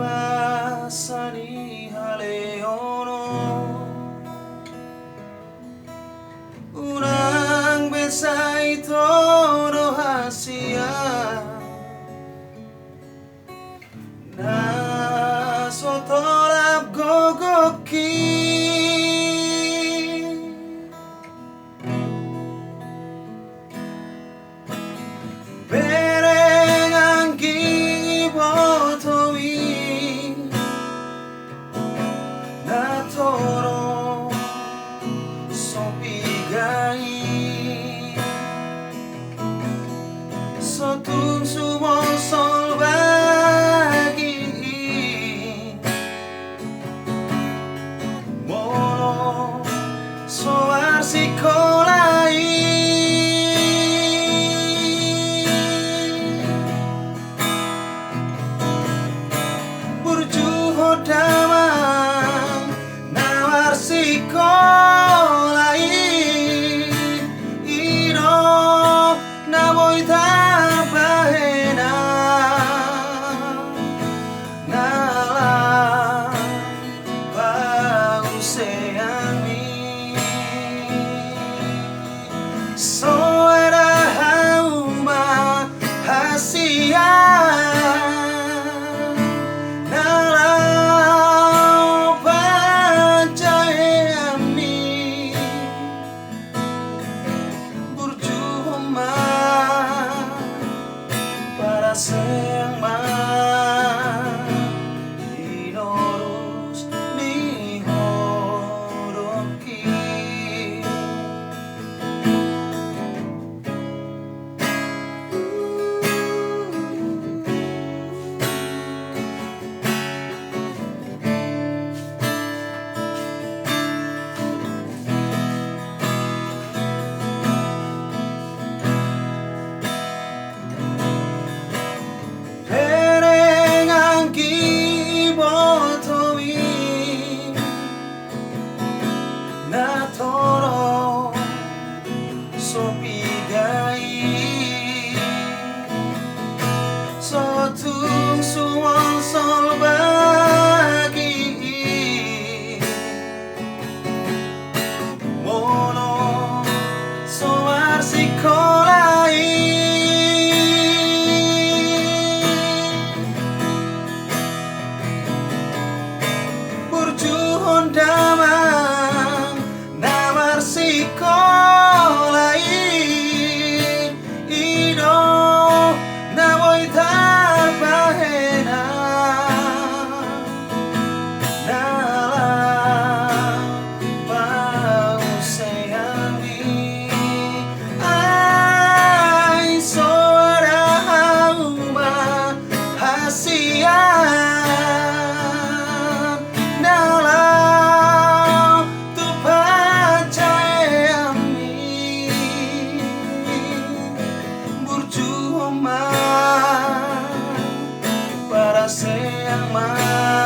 Masani haleono Unang besa ito rahasia Na sotolap gogoki Sotung sumosol bagi Mono soar sikolai Burju hodamang nawar sikolai Ino naboy Sayang man inorus ni horoki Natoro sopigai sotung suwon sol bagi mono soar sikolai burju hondama sikolai Ido nawoy tapahena Nalang pausayangi Ay sora hauma hasian Para sayang man